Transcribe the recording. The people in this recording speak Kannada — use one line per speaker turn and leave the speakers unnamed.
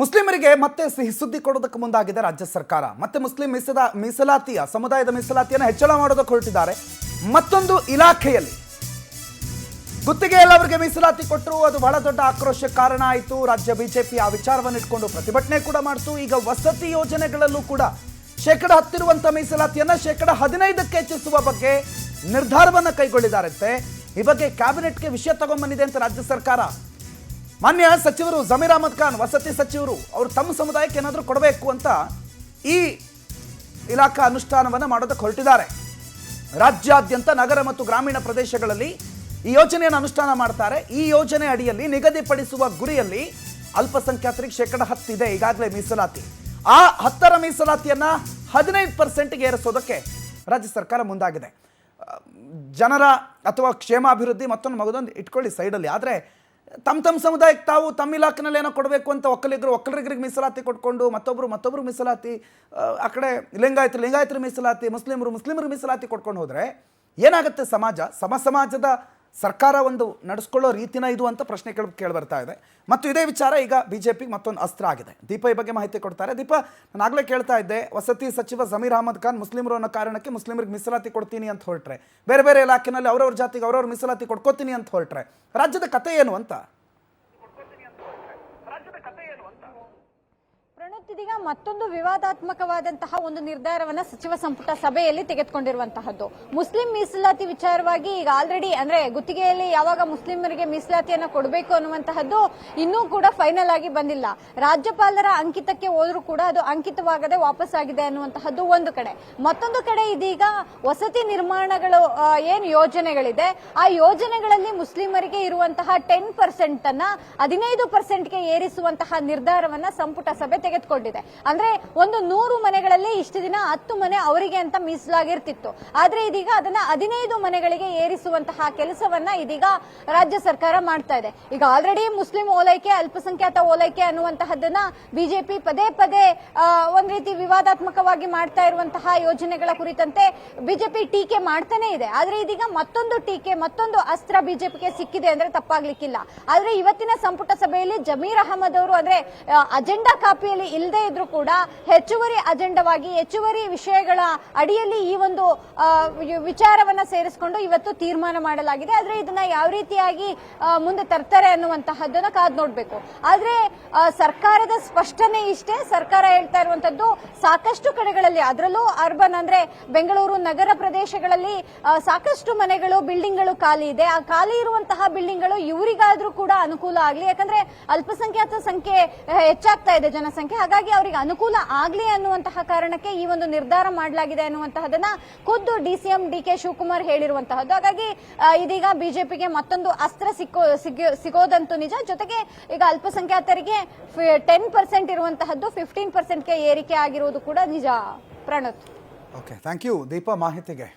ಮುಸ್ಲಿಮರಿಗೆ ಮತ್ತೆ ಸಿಹಿ ಸುದ್ದಿ ಕೊಡೋದಕ್ಕೆ ಮುಂದಾಗಿದೆ ರಾಜ್ಯ ಸರ್ಕಾರ. ಮತ್ತೆ ಮುಸ್ಲಿಂ ಮೀಸಲಾತಿಯ ಸಮುದಾಯದ ಮೀಸಲಾತಿಯನ್ನು ಹೆಚ್ಚಳ ಮಾಡೋದಕ್ಕೆ ಹೊರಟಿದ್ದಾರೆ. ಮತ್ತೊಂದು ಇಲಾಖೆಯಲ್ಲಿ ಗುತ್ತಿಗೆಯಲ್ಲಿ ಅವರಿಗೆ ಮೀಸಲಾತಿ ಕೊಟ್ಟರು. ಅದು ಬಹಳ ದೊಡ್ಡ ಆಕ್ರೋಶಕ್ಕೆ ಕಾರಣ ಆಯಿತು. ರಾಜ್ಯ ಬಿಜೆಪಿ ಆ ವಿಚಾರವನ್ನು ಇಟ್ಕೊಂಡು ಪ್ರತಿಭಟನೆ ಕೂಡ ಮಾಡ್ತು. ಈಗ ವಸತಿ ಯೋಜನೆಗಳಲ್ಲೂ ಕೂಡ 10% ಇರುವಂಥ ಮೀಸಲಾತಿಯನ್ನು 15% ಹೆಚ್ಚಿಸುವ ಬಗ್ಗೆ ನಿರ್ಧಾರವನ್ನು ಕೈಗೊಳ್ಳಿದ್ದಾರಂತೆ. ಈ ಬಗ್ಗೆ ಕ್ಯಾಬಿನೆಟ್ಗೆ ವಿಷಯ ತಗೊಂಡ್ಬಂದಿದೆ ಅಂತ ರಾಜ್ಯ ಸರ್ಕಾರ. ಮಾನ್ಯ ಸಚಿವರು ಜಮೀರ್ ಅಹಮದ್ ಖಾನ್ ವಸತಿ ಸಚಿವರು ಅವರು ತಮ್ಮ ಸಮುದಾಯಕ್ಕೆ ಏನಾದರೂ ಕೊಡಬೇಕು ಅಂತ ಈ ಇಲಾಖಾ ಅನುಷ್ಠಾನವನ್ನು ಮಾಡೋದಕ್ಕೆ ಹೊರಟಿದ್ದಾರೆ. ರಾಜ್ಯಾದ್ಯಂತ ನಗರ ಮತ್ತು ಗ್ರಾಮೀಣ ಪ್ರದೇಶಗಳಲ್ಲಿ ಈ ಯೋಜನೆಯನ್ನು ಅನುಷ್ಠಾನ ಮಾಡ್ತಾರೆ. ಈ ಯೋಜನೆ ಅಡಿಯಲ್ಲಿ ನಿಗದಿಪಡಿಸುವ ಗುರಿಯಲ್ಲಿ ಅಲ್ಪಸಂಖ್ಯಾತರಿಗೆ 10% ಇದೆ ಈಗಾಗಲೇ ಮೀಸಲಾತಿ. ಆ 10% ಮೀಸಲಾತಿಯನ್ನು 15%ಗೆ ಏರಿಸೋದಕ್ಕೆ ರಾಜ್ಯ ಸರ್ಕಾರ ಮುಂದಾಗಿದೆ. ಜನರ ಅಥವಾ ಕ್ಷೇಮಾಭಿವೃದ್ಧಿ ಮತ್ತೊಂದು ಮಗದೊಂದು ಇಟ್ಕೊಳ್ಳಿ ಸೈಡಲ್ಲಿ. ಆದರೆ ತಮ್ಮ ಸಮುದಾಯಕ್ಕೆ ತಾವು ತಮ್ಮ ಇಲಾಖೆನಲ್ಲಿ ಏನೋ ಕೊಡಬೇಕು ಅಂತ ಒಕ್ಕಲಿಗರಿಗೆ ಮೀಸಲಾತಿ ಕೊಟ್ಕೊಂಡು ಮತ್ತೊಬ್ಬರು ಮೀಸಲಾತಿ, ಆ ಕಡೆ ಲಿಂಗಾಯತರು ಮೀಸಲಾತಿ, ಮುಸ್ಲಿಮರು ಮೀಸಲಾತಿ ಕೊಟ್ಕೊಂಡು ಹೋದರೆ ಏನಾಗುತ್ತೆ? ಸಮಾಜದ ಸರ್ಕಾರ ಒಂದು ನಡೆಸ್ಕೊಳ್ಳೋ ರೀತಿನ ಇದು ಅಂತ ಪ್ರಶ್ನೆ ಕೇಳಿ ಬರ್ತಾ ಇದೆ. ಮತ್ತು ಇದೇ ವಿಚಾರ ಈಗ ಬಿಜೆಪಿಗೆ ಮತ್ತೊಂದು ಅಸ್ತ್ರ ಆಗಿದೆ. ದೀಪ ಈ ಬಗ್ಗೆ ಮಾಹಿತಿ ಕೊಡ್ತಾರೆ. ದೀಪ, ನಾನು ಆಗಲೇ ಕೇಳ್ತಾ ಇದ್ದೆ, ವಸತಿ ಸಚಿವ ಜಮೀರ್ ಅಹಮದ್ ಖಾನ್ ಮುಸ್ಲಿಮರು ಅನ್ನೋ ಕಾರಣಕ್ಕೆ ಮುಸ್ಲಿಮರಿಗೆ ಮೀಸಲಾತಿ ಕೊಡ್ತೀನಿ ಅಂತ ಹೊರಟ್ರೆ, ಬೇರೆ ಇಲಾಖೆನಲ್ಲಿ ಅವ್ರವ್ರ ಜಾತಿಗೆ ಅವ್ರವ್ರ ಮೀಸಲಾತಿ ಕೊಡ್ಕೋತೀನಿ ಅಂತ ಹೊರಟ್ರೆ ರಾಜ್ಯದ ಕತೆ ಏನು ಅಂತ?
ಇದೀಗ ಮತ್ತೊಂದು ವಿವಾದಾತ್ಮಕವಾದಂತಹ ಒಂದು ನಿರ್ಧಾರವನ್ನ ಸಚಿವ ಸಂಪುಟ ಸಭೆಯಲ್ಲಿ ತೆಗೆದುಕೊಂಡಿರುವಂತಹದ್ದು. ಮುಸ್ಲಿಂ ಮೀಸಲಾತಿ ವಿಚಾರವಾಗಿ ಈಗ ಆಲ್ರೆಡಿ ಅಂದ್ರೆ ಗುತ್ತಿಗೆಯಲ್ಲಿ ಯಾವಾಗ ಮುಸ್ಲಿಮರಿಗೆ ಮೀಸಲಾತಿಯನ್ನ ಕೊಡಬೇಕು ಅನ್ನುವಂತಹದ್ದು ಇನ್ನೂ ಕೂಡ ಫೈನಲ್ ಆಗಿ ಬಂದಿಲ್ಲ. ರಾಜ್ಯಪಾಲರ ಅಂಕಿತಕ್ಕೆ ಹೋದ್ರೂ ಕೂಡ ಅದು ಅಂಕಿತವಾಗದೆ ವಾಪಸ್ ಆಗಿದೆ ಅನ್ನುವಂತಹದ್ದು ಒಂದು ಕಡೆ. ಮತ್ತೊಂದು ಕಡೆ ಇದೀಗ ವಸತಿ ನಿರ್ಮಾಣಗಳು ಏನ್ ಯೋಜನೆಗಳಿದೆ ಆ ಯೋಜನೆಗಳಲ್ಲಿ ಮುಸ್ಲಿಮರಿಗೆ ಇರುವಂತಹ 10% ಅನ್ನ 15%ಗೆ ಏರಿಸುವಂತಹ ನಿರ್ಧಾರವನ್ನ ಸಂಪುಟ ಸಭೆ ತೆಗೆದುಕೊಂಡಿದೆ. ಅಂದ್ರೆ ಒಂದು 100 ಮನೆಗಳಲ್ಲಿ ಇಷ್ಟು ದಿನ 10 ಮನೆ ಅವರಿಗೆ ಅಂತ ಮೀಸಲಾಗಿರ್ತಿತ್ತು. ಆದ್ರೆ ಇದೀಗ ಅದನ್ನ 15 ಮನೆಗಳಿಗೆ ಏರಿಸುವಂತಹ ಕೆಲಸವನ್ನ ಇದೀಗ ರಾಜ್ಯ ಸರ್ಕಾರ ಮಾಡ್ತಾ ಇದೆ. ಈಗ ಆಲ್ರೆಡಿ ಮುಸ್ಲಿಂ ಓಲೈಕೆ, ಅಲ್ಪಸಂಖ್ಯಾತ ಓಲೈಕೆ ಅನ್ನುವಂತಹದ್ದನ್ನ ಬಿಜೆಪಿ ಪದೇ ಒಂದ್ ರೀತಿ ವಿವಾದಾತ್ಮಕವಾಗಿ ಮಾಡ್ತಾ ಇರುವಂತಹ ಯೋಜನೆಗಳ ಕುರಿತಂತೆ ಬಿಜೆಪಿ ಟೀಕೆ ಮಾಡ್ತಾನೆ ಇದೆ. ಆದ್ರೆ ಇದೀಗ ಮತ್ತೊಂದು ಅಸ್ತ್ರ ಬಿಜೆಪಿಗೆ ಸಿಕ್ಕಿದೆ ಅಂದ್ರೆ ತಪ್ಪಾಗ್ಲಿಕ್ಕಿಲ್ಲ. ಆದ್ರೆ ಇವತ್ತಿನ ಸಂಪುಟ ಸಭೆಯಲ್ಲಿ ಜಮೀರ್ ಅಹಮದ್ ಅವರು ಅಂದ್ರೆ ಅಜೆಂಡಾ ಕಾಪಿಯಲ್ಲಿ ಇಲ್ಲದೆ ಇದ್ರೂ ಕೂಡ ಹೆಚ್ಚುವರಿ ಅಜೆಂಡಾವಾಗಿ ಹೆಚ್ಚುವರಿ ವಿಷಯಗಳ ಅಡಿಯಲ್ಲಿ ಈ ಒಂದು ವಿಚಾರವನ್ನ ಸೇರಿಸಿಕೊಂಡು ಇವತ್ತು ತೀರ್ಮಾನ ಮಾಡಲಾಗಿದೆ. ಆದ್ರೆ ಇದನ್ನ ಯಾವ ರೀತಿಯಾಗಿ ಮುಂದೆ ತರ್ತಾರೆ ಅನ್ನುವಂತಹದ್ದನ್ನ ಕಾದ್ ನೋಡ್ಬೇಕು. ಆದ್ರೆ ಸರ್ಕಾರದ ಸ್ಪಷ್ಟನೆ ಇಷ್ಟೇ. ಸರ್ಕಾರ ಹೇಳ್ತಾ ಇರುವಂತದ್ದು ಸಾಕಷ್ಟು ಕಡೆಗಳಲ್ಲಿ, ಅದರಲ್ಲೂ ಅರ್ಬನ್ ಅಂದ್ರೆ ಬೆಂಗಳೂರು ನಗರ ಪ್ರದೇಶಗಳಲ್ಲಿ ಸಾಕಷ್ಟು ಮನೆಗಳು, ಬಿಲ್ಡಿಂಗ್ಗಳು ಖಾಲಿ ಇದೆ. ಆ ಖಾಲಿ ಇರುವಂತಹ ಬಿಲ್ಡಿಂಗ್ಗಳು ಇವರಿಗಾದ್ರೂ ಕೂಡ ಅನುಕೂಲ ಆಗ್ಲಿ. ಯಾಕಂದ್ರೆ ಅಲ್ಪಸಂಖ್ಯಾತ ಸಂಖ್ಯೆ ಹೆಚ್ಚಾಗ್ತಾ ಇದೆ, ಜನಸಂಖ್ಯೆ. ಹಾಗಾಗಿ ಅವರಿಗೆ ಅನುಕೂಲ ಆಗ್ಲಿ ಅನ್ನುವಂತಹ ಕಾರಣಕ್ಕೆ ಈ ಒಂದು ನಿರ್ಧಾರ ಮಾಡಲಾಗಿದೆ ಅನ್ನುವಂತಹದನ್ನ ಖುದ್ದು ಡಿಸಿಎಂ ಡಿ.ಕೆ. ಶಿವಕುಮಾರ್ ಹೇಳಿರುವಂತಹದ್ದು. ಹಾಗಾಗಿ ಇದೀಗ ಬಿಜೆಪಿಗೆ ಮತ್ತೊಂದು ಅಸ್ತ್ರ ಸಿಗೋದಂತೂ ನಿಜ. ಜೊತೆಗೆ ಈಗ ಅಲ್ಪಸಂಖ್ಯಾತರಿಗೆ 10% ಇರುವಂತಹದ್ದು 15%ಗೆ ಏರಿಕೆ ಆಗಿರುವುದು ಕೂಡ ನಿಜ. ಪ್ರಣತ್,
ಓಕೆ, ಥ್ಯಾಂಕ್ ಯು ದೀಪಾ ಮಾಹಿತಿಗೆ.